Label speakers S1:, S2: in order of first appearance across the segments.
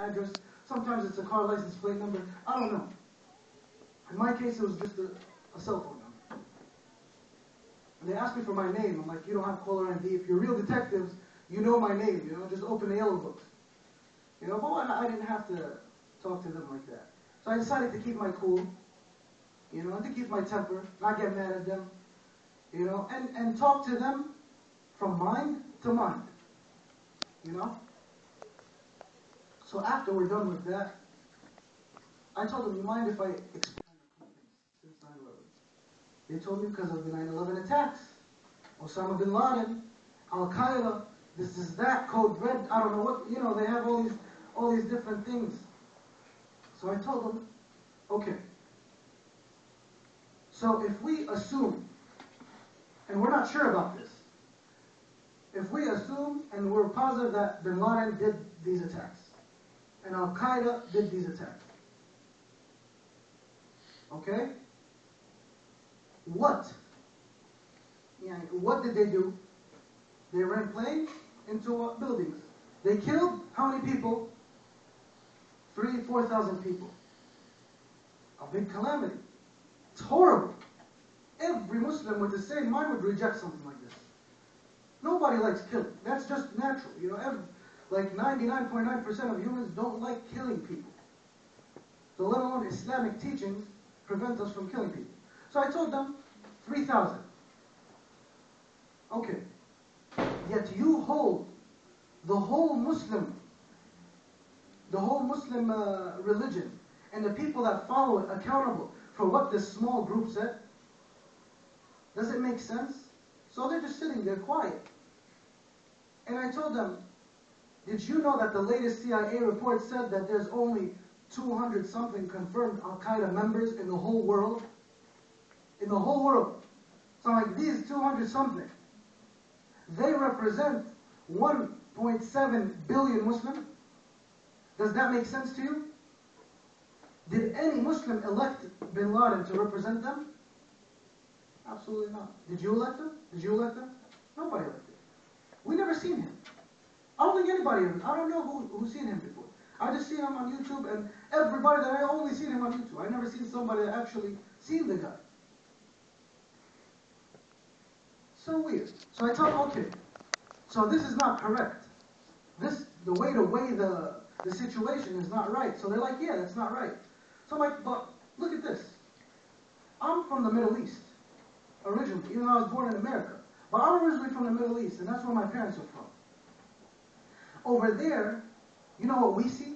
S1: address. Sometimes it's a car license plate number. I don't know. In my case, it was just a cell phone number. And they asked me for my name. I'm like, you don't have caller ID. If you're real detectives, you know my name. You know, just open the yellow books. You know, but I didn't have to talk to them like that. So I decided to keep my cool. You know, to keep my temper, not get mad at them. You know, and talk to them from mind to mind. You know? So after we're done with that, I told them, you mind if I expand a couple things since 9/11? They told me because of the 9/11 attacks. Osama bin Laden, Al-Qaeda, this is that, Code Red, I don't know what, you know, they have all these different things. So I told them, okay. So if we assume, and we're not sure about this, if we assume and we're positive that bin Laden did these attacks, and Al-Qaeda did these attacks, okay? What did they do? They ran planes into buildings. They killed how many people? 3,000-4,000 people. A big calamity. It's horrible. Every Muslim with the same mind would reject something like this. Nobody likes killing. That's just natural. You know, like 99.9% of humans don't like killing people. So let alone Islamic teachings prevent us from killing people. So I told them 3,000. Okay. Yet you hold the whole Muslim religion and the people that follow it accountable for what this small group said? Does it make sense? So they're just sitting there quiet. And I told them, did you know that the latest CIA report said that there's only 200-something confirmed Al-Qaeda members in the whole world? In the whole world. So I'm like, these 200-something, they represent 1.7 billion Muslims? Does that make sense to you? Did any Muslim elect bin Laden to represent them? Absolutely not. Did you elect him? Did you elect him? Nobody elected him. We never seen him. I don't think anybody, I don't know who's seen him before. I just seen him on YouTube, and everybody that I only seen him on YouTube. I never seen somebody that actually seen the guy. So weird. So I told him, okay, so this is not correct. The way to weigh the situation is not right. So they're like, yeah, that's not right. So I'm like, but look at this. I'm from the Middle East, originally, even though I was born in America. But I'm originally from the Middle East, and that's where my parents are from. Over there, you know what we see?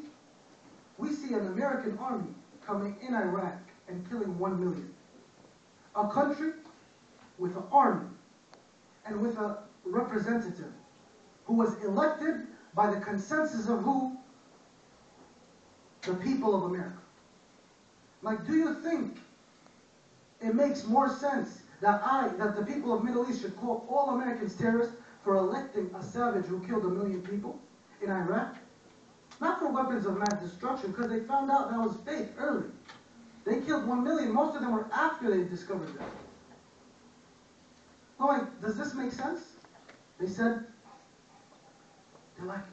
S1: We see an American army coming in Iraq and killing 1 million. A country with an army and with a representative who was elected by the consensus of who? The people of America. Like, do you think it makes more sense that the people of Middle East should call all Americans terrorists for electing a savage who killed 1 million people in Iraq? Not for weapons of mass destruction, because they found out that was fake early. They killed 1 million. Most of them were after they discovered that. I'm like, does this make sense? They said, they're like,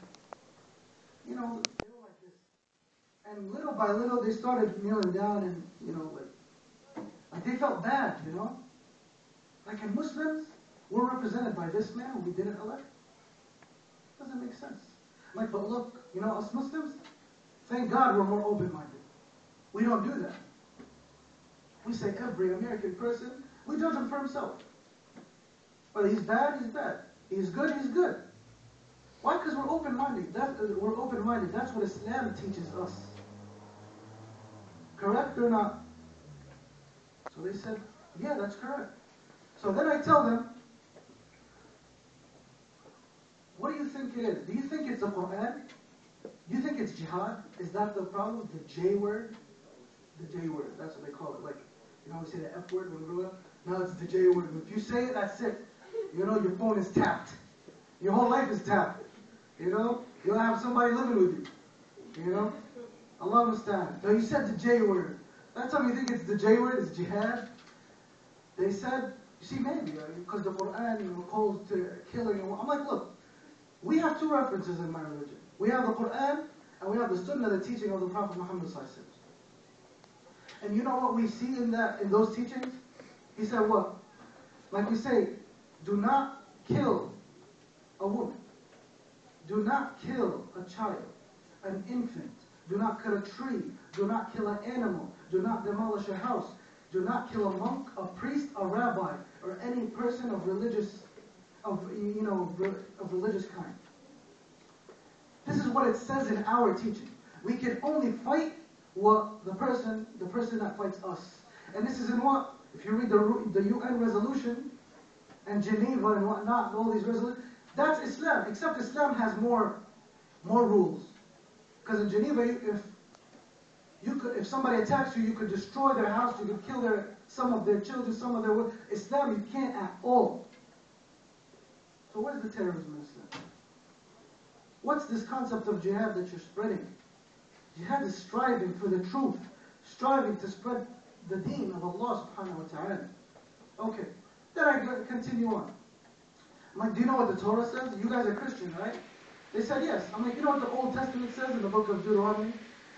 S1: you know, they were like this. And little by little, they started kneeling down and, you know, like they felt bad, you know? Like, and Muslims were represented by this man who we didn't elect. Doesn't make sense. Like, but look, you know, us Muslims, thank God we're more open-minded. We don't do that. We say every American person, we judge him for himself. Whether he's bad, he's bad. He's good, he's good. Why? Because we're open-minded. We're open-minded. That's what Islam teaches us. Correct or not? So they said, yeah, that's correct. So then I tell them, what do you think it is? Do you think it's the Quran? Do you think it's jihad? Is that the problem? The J word? The J word. That's what they call it. Like, you know, we say the F word when we grow up. Now it's the J word. If you say it, that's it. You know, your phone is tapped. Your whole life is tapped. You know? You'll have somebody living with you. You know? Allah understand. So you said the J word. That's how you think it's the J word, it's jihad. They said, you see, maybe, because the Quran, you know, calls to killing. I'm like, look, we have two references in my religion. We have the Quran and we have the sunnah, the teaching of the Prophet Muhammad ﷺ. And you know what we see in those teachings? He said what? Like we say, do not kill a woman. Do not kill a child, an infant. Do not kill a tree. Do not kill an animal. Do not demolish a house. Do not kill a monk, a priest, a rabbi, or any person of religious kind. This is what it says in our teaching. We can only fight what the person that fights us. And this is in what? If you read the UN resolution and Geneva and whatnot, and all these resolutions, that's Islam. Except Islam has more rules. Because in Geneva, if somebody attacks you, you could destroy their house, you could kill some of their children, some of their... Islam, you can't at all. So where's the terrorism in Islam? What's this concept of jihad that you're spreading? Jihad is striving for the truth, striving to spread the deen of Allah subhanahu wa ta'ala. Okay, then I continue on. I'm like, do you know what the Torah says? You guys are Christian, right? They said yes. I'm like, you know what the Old Testament says in the book of Deuteronomy?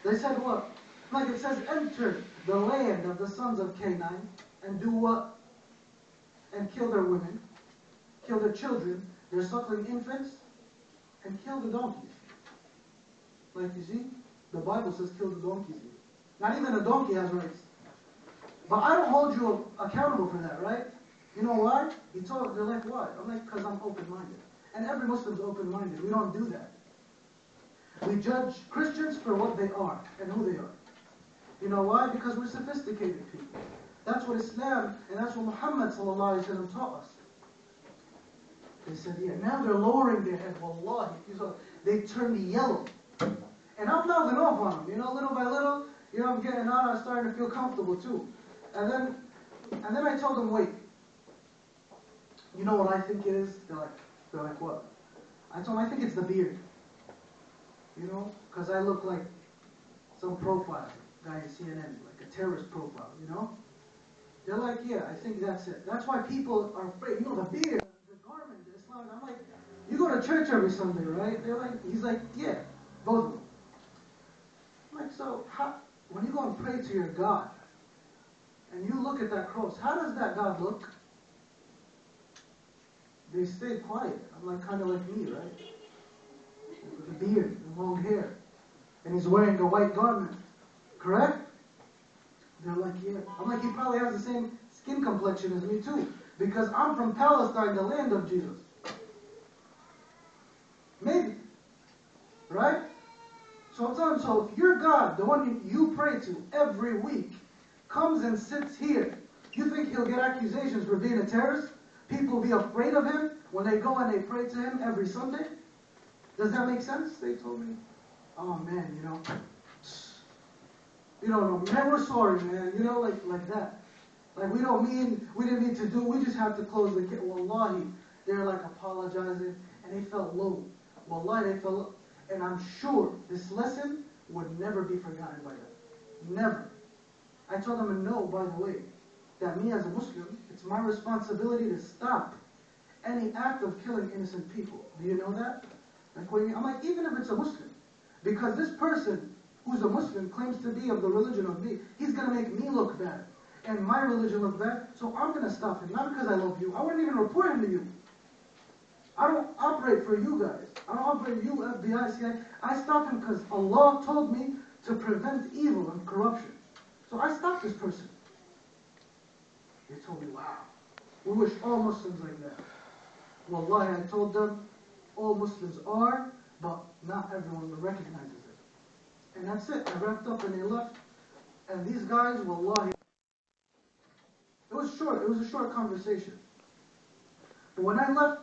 S1: They said what? I'm like, it says, enter the land of the sons of Canaan and do what? And kill their women, kill their children, their suckling infants, and kill the donkeys. Like you see, the Bible says kill the donkeys. Not even a donkey has rights. But I don't hold you accountable for that, right? You know why? They're like, why? I'm like, because I'm open-minded. And every Muslim's open-minded. We don't do that. We judge Christians for what they are and who they are. You know why? Because we're sophisticated people. That's what Islam and that's what Muhammad ﷺ taught us. They said, yeah, now they're lowering their head. Wallahi, they turned yellow. And I'm mouthing off on them, little by little. I'm getting on, I'm starting to feel comfortable too. And then I told them, wait. You know what I think it is? They're like, what? I told them, I think it's the beard. Because I look like some profile guy in CNN, like a terrorist profile, They're like, yeah, I think that's it. That's why people are afraid. The beard, the garment, the Islam. I'm like, you go to church every Sunday, right? He's like, yeah, both of them. I'm like, so when you go and pray to your God, and you look at that cross, how does that God look? They stayed quiet. I'm like, kind of like me, right? With a beard and long hair. And he's wearing a white garment. Correct? They're like, yeah. I'm like, he probably has the same skin complexion as me too. Because I'm from Palestine, the land of Jesus. Maybe. Right? So I'm telling him, so if your God, the one you pray to every week, comes and sits here, you think he'll get accusations for being a terrorist? People will be afraid of him when they go and they pray to him every Sunday? Does that make sense? They told me, oh man, you don't know, man, we're sorry, man, like that. Like we didn't mean to do, we just have to close the case. Wallahi, they're like apologizing, and they felt low. Wallahi, they felt low. And I'm sure this lesson would never be forgotten by them. Never. I told them, no, by the way, that me as a Muslim, it's my responsibility to stop any act of killing innocent people. Do you know that? I'm like, even if it's a Muslim, because this person who's a Muslim claims to be of the religion of me, he's going to make me look bad, and my religion look bad, so I'm going to stop him, not because I love you. I wouldn't even report him to you. I don't operate for you guys. I don't operate you, FBI, CIA. I stopped him because Allah told me to prevent evil and corruption. So I stopped this person. They told me, wow, we wish all Muslims like that. Wallahi, I told them, all Muslims are, but not everyone recognizes it. And that's it. I wrapped up and they left. And these guys, wallahi, it was short. It was a short conversation. But when I left,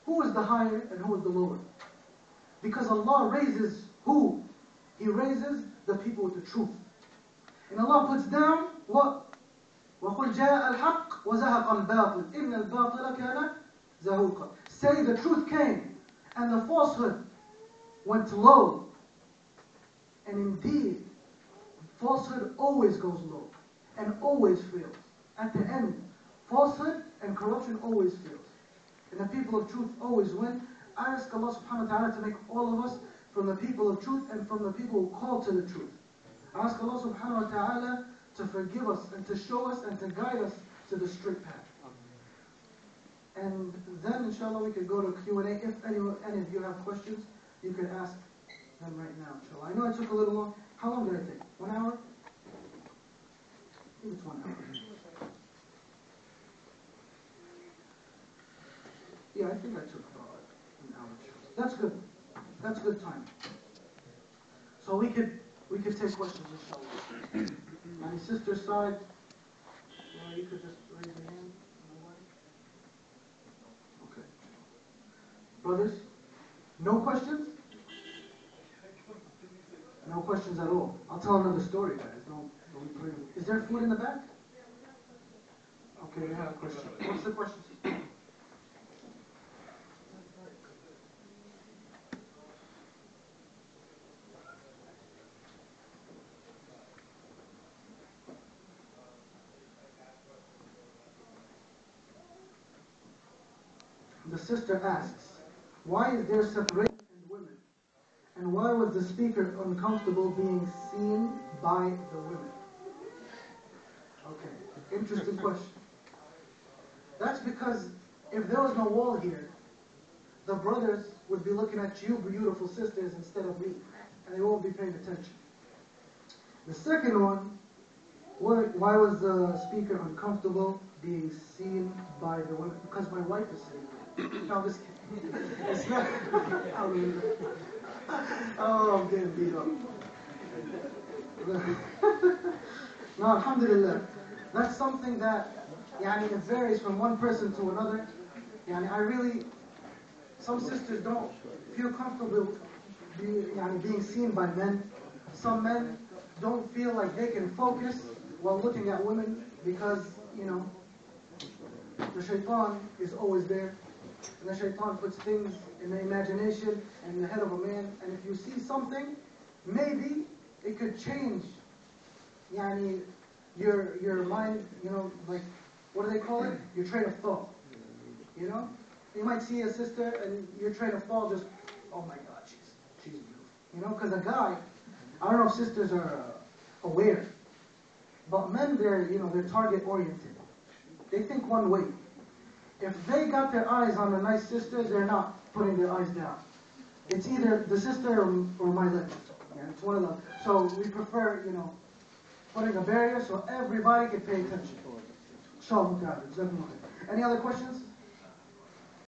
S1: who was the higher and who was the lower? Because Allah raises who? He raises the people with the truth. And Allah puts down what? وَقُلْ جَاءَ الْحَقِّ وَزَهَقَ الْبَاطِلِ إِنَّ الْبَاطِلَ كَانَ زَهُوقًا. Say the truth came, and the falsehood went low. And indeed, falsehood always goes low, and always fails. At the end, falsehood and corruption always fails. And the people of truth always win. I ask Allah subhanahu wa ta'ala to make all of us from the people of truth and from the people who call to the truth. I ask Allah subhanahu wa ta'ala to forgive us and to show us and to guide us to the straight path. And then inshallah we could go to Q&A. If any of you have questions, you can ask them right now, inshallah. I know it took a little long. How long did it take? 1 hour? I think it's 1 hour. Yeah, I think I took about an hour. That's good. That's good time. So we could take questions, inshallah. My sister's side, you could just raise your hand. Okay. Brothers, no questions? No questions at all. I'll tell another story, guys. Is there food in the back? Okay, we have a question. What's the question? The sister asks, why is there separation in women? And why was the speaker uncomfortable being seen by the women? Okay, interesting question. That's because if there was no wall here, the brothers would be looking at you beautiful sisters instead of me, and they won't be paying attention. The second one, why was the speaker uncomfortable being seen by the women? Because my wife is sitting there. No, I'm just kidding. It's not. Oh, I'm getting beat up. No, alhamdulillah. That's something that, it varies from one person to another. Some sisters don't feel comfortable being seen by men. Some men don't feel like they can focus while looking at women because, the shaitan is always there. And the shaitan puts things in the imagination and in the head of a man. And if you see something, maybe it could change your mind, like, what do they call it? Your train of thought. You might see a sister and your train of thought just, oh my God, she's beautiful. Because a guy, I don't know if sisters are aware, but men, they're target oriented. They think one way. If they got their eyes on a nice sister, they're not putting their eyes down. It's either the sister or my lips. It's one of them. So we prefer, putting a barrier so everybody can pay attention. Any other questions?